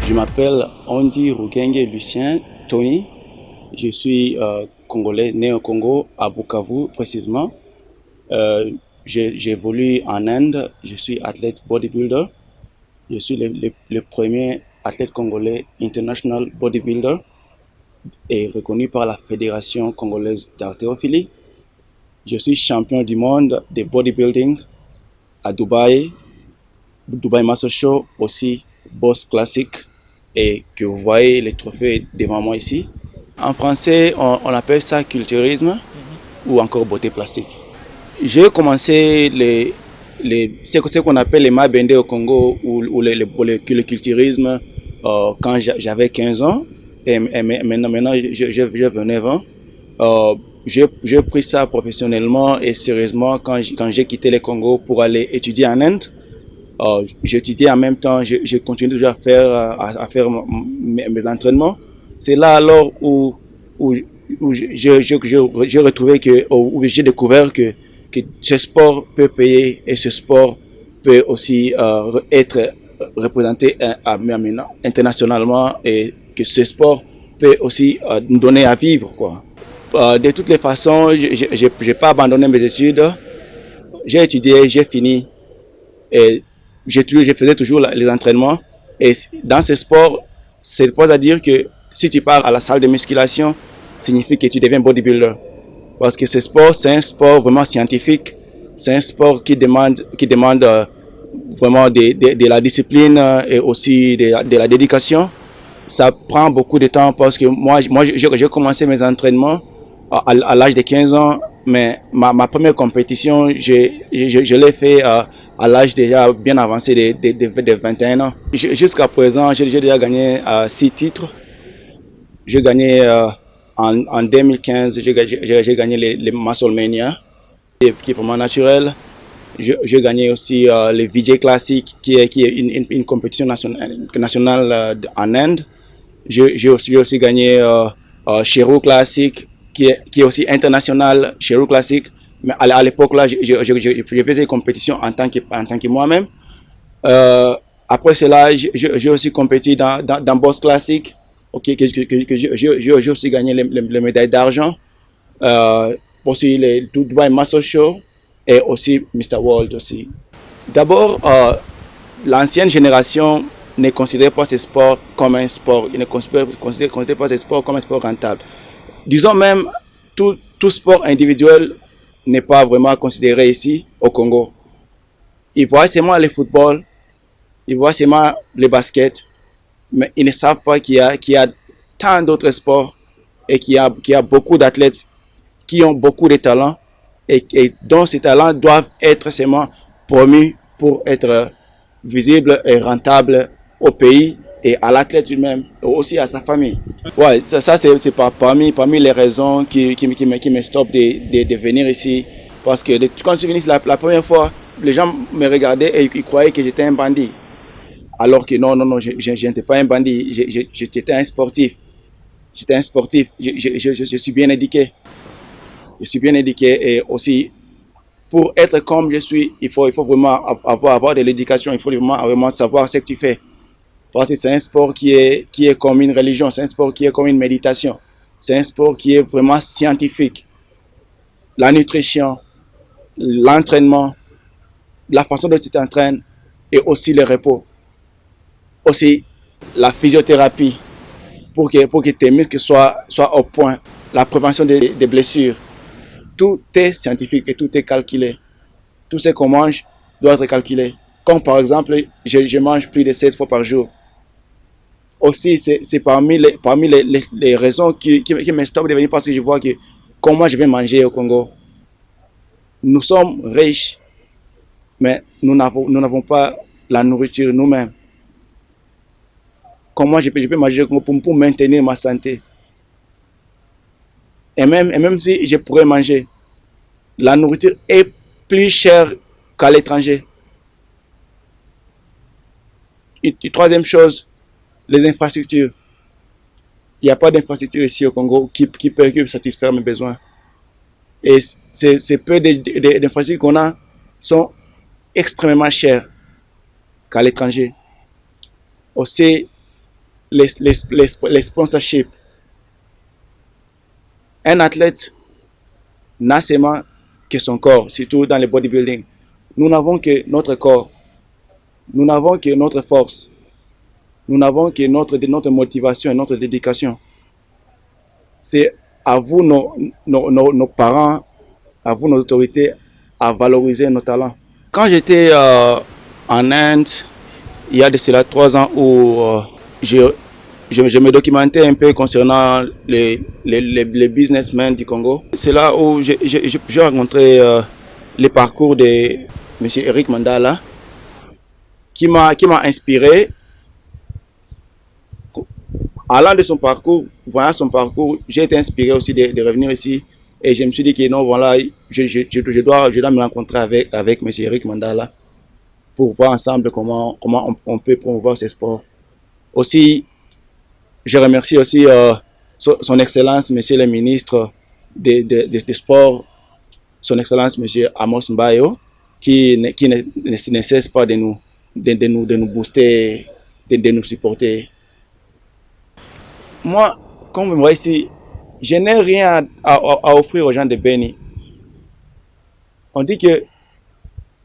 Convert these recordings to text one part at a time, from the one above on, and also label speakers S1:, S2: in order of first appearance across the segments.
S1: Je m'appelle Andy Rugenge Lucien Tony. Je suis congolais, né au Congo, à Bukavu précisément. J'évolue en Inde. Je suis athlète bodybuilder. Je suis le premier athlète congolais international bodybuilder et reconnu par la Fédération congolaise d'haltérophilie. Je suis champion du monde de bodybuilding à Dubaï, Dubaï Master Show, aussi Boss Classic, et que vous voyez les trophées devant moi ici. En français, on appelle ça culturisme ou encore beauté plastique. J'ai commencé ce qu'on appelle les Mabende au Congo ou le culturisme quand j'avais 15 ans. Et maintenant j'ai 29 ans. J'ai pris ça professionnellement et sérieusement quand j'ai quitté le Congo pour aller étudier en Inde. J'étudiais en même temps, je continue toujours à faire mes entraînements. C'est là alors où j'ai retrouvé où j'ai découvert que ce sport peut payer et ce sport peut aussi être représenté internationalement et que ce sport peut aussi nous donner à vivre, quoi. De toutes les façons, j'ai pas abandonné mes études. J'ai étudié, j'ai fini et je faisais toujours les entraînements. Et dans ce sport, c'est pas à dire que si tu pars à la salle de musculation, signifie que tu deviens bodybuilder. Parce que ce sport, c'est un sport vraiment scientifique. C'est un sport qui demande vraiment de la discipline et aussi de la dédication. Ça prend beaucoup de temps parce que moi j'ai commencé mes entraînements à l'âge de 15 ans, mais ma première compétition, je l'ai fait à l'âge déjà bien avancé de 21 ans. Jusqu'à présent, j'ai déjà gagné 6 titres. J'ai gagné en 2015, j'ai gagné les Musclemania, qui est vraiment naturel. J'ai gagné aussi le VJ Classic, qui est une compétition nationale en Inde. J'ai aussi gagné Shiro Classic, qui est aussi international, Shiro Classic. Mais à l'époque là, je faisais des compétitions en tant que moi-même. Après cela, j'ai aussi compéti dans Boss Classic, okay, que j'ai aussi gagné les médailles d'argent. Aussi les Dubai Master Show et aussi Mr. World aussi. D'abord, l'ancienne génération ne considérait pas ce sport comme un sport, il ne considérait pas ce sport comme un sport rentable. Disons même, tout sport individuel n'est pas vraiment considéré ici au Congo. Ils voient seulement le football, ils voient seulement le basket, mais ils ne savent pas qu'il y a tant d'autres sports et qu'il y a beaucoup d'athlètes qui ont beaucoup de talents et dont ces talents doivent être seulement promus pour être visibles et rentables au pays et à l'athlète lui-même, et aussi à sa famille. Ouais, ça c'est parmi les raisons qui me stoppent de venir ici. Parce que quand je suis venu la première fois, les gens me regardaient et ils croyaient que j'étais un bandit. Alors que non, je n'étais pas un bandit, j'étais un sportif. J'étais un sportif, je suis bien éduqué. Je suis bien éduqué et aussi, pour être comme je suis, il faut vraiment avoir de l'éducation, il faut vraiment savoir ce que tu fais. Parce que c'est un sport qui est comme une religion, c'est un sport qui est comme une méditation. C'est un sport qui est vraiment scientifique. La nutrition, l'entraînement, la façon dont tu t'entraînes et aussi le repos. Aussi la physiothérapie pour que tes muscles soient au point. La prévention des blessures. Tout est scientifique et tout est calculé. Tout ce qu'on mange doit être calculé. Comme par exemple, je mange plus de 7 fois par jour. Aussi, c'est parmi les raisons qui me stoppent de venir parce que je vois que comment je vais manger au Congo. Nous sommes riches, mais nous n'avons pas la nourriture nous-mêmes. Comment je peux manger au Congo pour maintenir ma santé? Et même si je pourrais manger, la nourriture est plus chère qu'à l'étranger. Et troisième chose, les infrastructures. Il n'y a pas d'infrastructure ici au Congo qui peut satisfaire mes besoins. Et ces peu d'infrastructures qu'on a sont extrêmement chères qu'à l'étranger. Aussi, les sponsorships. Un athlète n'a seulement que son corps, surtout dans le bodybuilding. Nous n'avons que notre corps. Nous n'avons que notre force. Nous n'avons que notre motivation et notre dédication. C'est à vous, nos parents, à vous, nos autorités, à valoriser nos talents. Quand j'étais en Inde, il y a de cela 3 ans, où je me documentais un peu concernant les businessmen du Congo. C'est là où j'ai rencontré le parcours de M. Eric Mandala, qui m'a inspiré. Allant de son parcours, voyant son parcours, j'ai été inspiré aussi de revenir ici. Et je me suis dit que non, voilà, je dois me rencontrer avec M. Eric Mandala pour voir ensemble comment on peut promouvoir ces sports. Aussi, je remercie aussi son Excellence, Monsieur le ministre des Sports, son Excellence, Monsieur Amos Mbayo, qui ne cesse pas de nous booster, de nous supporter. Moi, comme vous me voyez ici, je n'ai rien à offrir aux gens de Beni. On dit que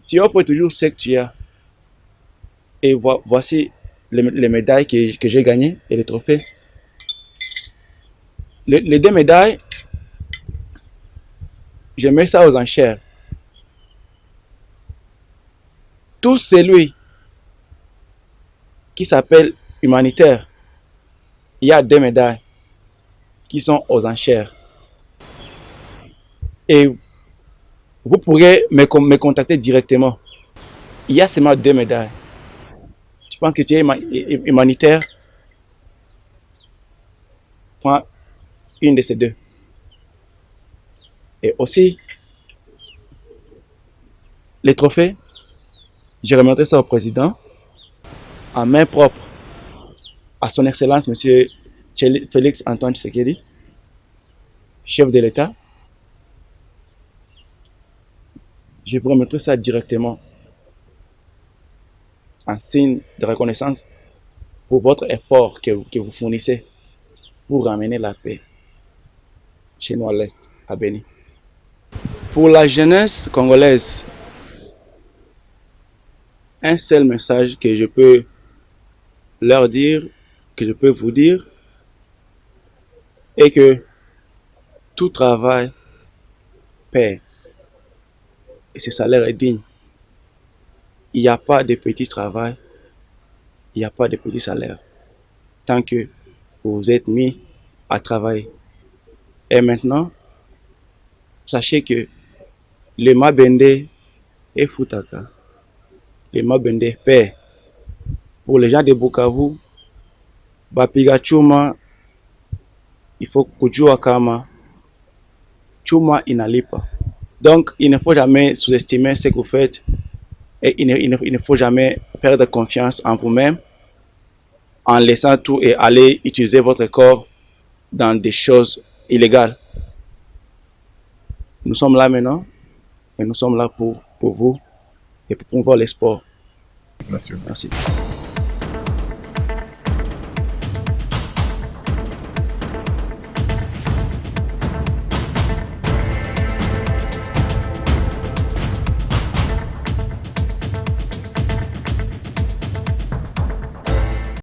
S1: tu offres toujours ce que tu as. Et voici les médailles que j'ai gagnées et les trophées. Les 2 médailles, je mets ça aux enchères. Tout celui qui s'appelle humanitaire, il y a 2 médailles qui sont aux enchères. Et vous pourrez me contacter directement. Il y a seulement 2 médailles. Tu penses que tu es humanitaire? Prends une de ces 2. Et aussi, les trophées, je remettrai ça au président, en main propre, à son Excellence, M. Félix Antoine Tshisekedi, chef de l'État. Je vous remettrai ça directement en signe de reconnaissance pour votre effort que vous fournissez pour ramener la paix chez nous à l'Est, à Beni. Pour la jeunesse congolaise, un seul message que je peux leur dire, que je peux vous dire, est que tout travail paie et ce salaire est digne. Il n'y a pas de petit travail, il n'y a pas de petit salaire, tant que vous êtes mis à travailler. Et maintenant, sachez que le Mabende et Futaka, le Mabende paie. Pour les gens de Bukavu, Bapiga Chuma, il faut kujua kama chuma inalipa. Donc, il ne faut jamais sous-estimer ce que vous faites et il ne faut jamais perdre confiance en vous-même en laissant tout et aller utiliser votre corps dans des choses illégales. Nous sommes là maintenant et nous sommes là pour vous et pour promouvoir les sports.
S2: Merci.
S1: Merci.